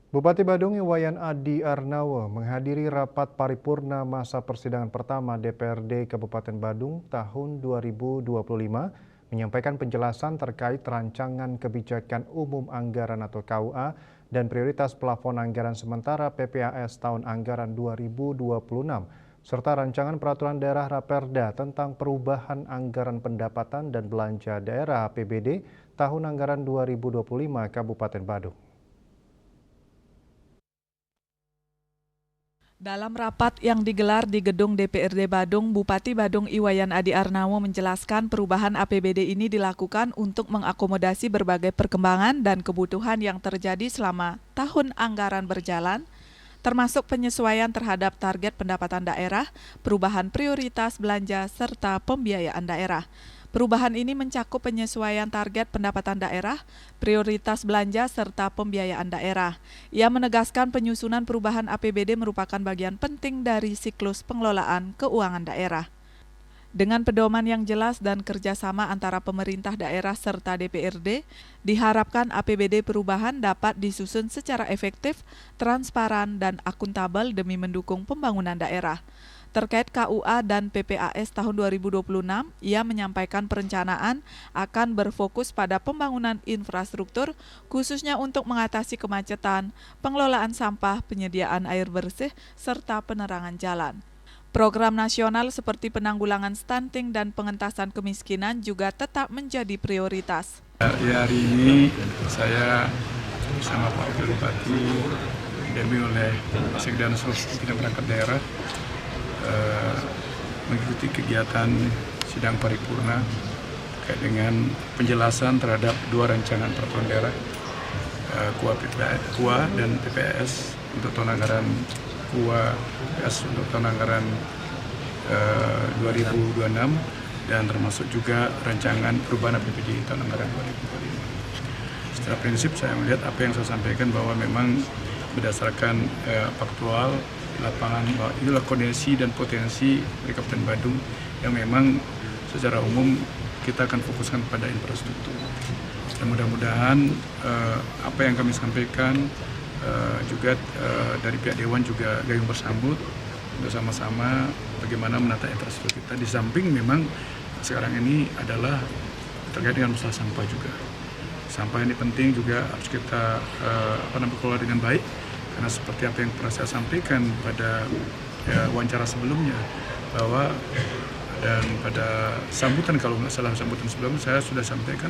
Bupati Badung Iwayan Adi Arnawo menghadiri rapat paripurna masa persidangan pertama DPRD Kabupaten Badung tahun 2025 menyampaikan penjelasan terkait rancangan kebijakan umum anggaran atau KUA dan prioritas plafon anggaran sementara PPAS tahun anggaran 2026 serta rancangan peraturan daerah Raperda tentang perubahan anggaran pendapatan dan belanja daerah APBD tahun anggaran 2025 Kabupaten Badung. Dalam rapat yang digelar di gedung DPRD Badung, Bupati Badung Iwayan Adi Arnawo menjelaskan perubahan APBD ini dilakukan untuk mengakomodasi berbagai perkembangan dan kebutuhan yang terjadi selama tahun anggaran berjalan, termasuk penyesuaian terhadap target pendapatan daerah, perubahan prioritas belanja, serta pembiayaan daerah. Perubahan ini mencakup penyesuaian target pendapatan daerah, prioritas belanja, serta pembiayaan daerah. Ia menegaskan penyusunan perubahan APBD merupakan bagian penting dari siklus pengelolaan keuangan daerah. Dengan pedoman yang jelas dan kerjasama antara pemerintah daerah serta DPRD, diharapkan APBD perubahan dapat disusun secara efektif, transparan, dan akuntabel demi mendukung pembangunan daerah. Terkait KUA dan PPAS tahun 2026, ia menyampaikan perencanaan akan berfokus pada pembangunan infrastruktur, khususnya untuk mengatasi kemacetan, pengelolaan sampah, penyediaan air bersih, serta penerangan jalan. Program nasional seperti penanggulangan stunting dan pengentasan kemiskinan juga tetap menjadi prioritas. Hari ini saya bersama Pak Wakil Bupati didampingi oleh Sekda seluruh pimpinan perangkat daerah mengikuti kegiatan sidang paripurna terkait dengan penjelasan terhadap dua rancangan peraturan daerah KUA dan PPAS untuk tahun anggaran KUA untuk tahun anggaran 2026 dan termasuk juga rancangan perubahan APBD tahun anggaran 2025. Secara prinsip saya melihat apa yang saya sampaikan bahwa memang berdasarkan faktual lapangan bahwa inilah kondisi dan potensi dari Kabupaten Badung yang memang secara umum kita akan fokuskan pada infrastruktur. Dan mudah-mudahan apa yang kami sampaikan juga dari pihak Dewan juga gayung bersambut bersama-sama bagaimana menata infrastruktur kita. Di samping memang sekarang ini adalah terkait dengan masalah sampah juga. Sampah ini penting juga harus kita kelola dengan baik. Karena seperti apa yang pernah saya sampaikan pada wawancara sebelumnya bahwa dan pada sambutan kalau nggak salah sambutan sebelumnya saya sudah sampaikan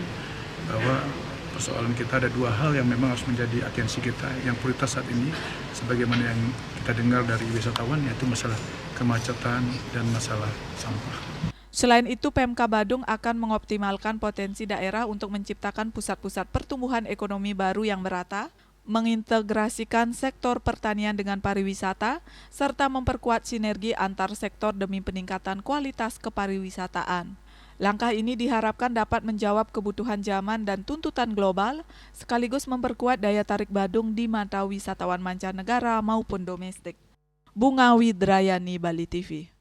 bahwa persoalan kita ada dua hal yang memang harus menjadi atensi kita. Yang prioritas saat ini sebagaimana yang kita dengar dari wisatawan yaitu masalah kemacetan dan masalah sampah. Selain itu, Pemka Badung akan mengoptimalkan potensi daerah untuk menciptakan pusat-pusat pertumbuhan ekonomi baru yang merata, mengintegrasikan sektor pertanian dengan pariwisata, serta memperkuat sinergi antar sektor demi peningkatan kualitas kepariwisataan. Langkah ini diharapkan dapat menjawab kebutuhan zaman dan tuntutan global, sekaligus memperkuat daya tarik Badung di mata wisatawan mancanegara maupun domestik. Bunga Widrayani, Bali TV.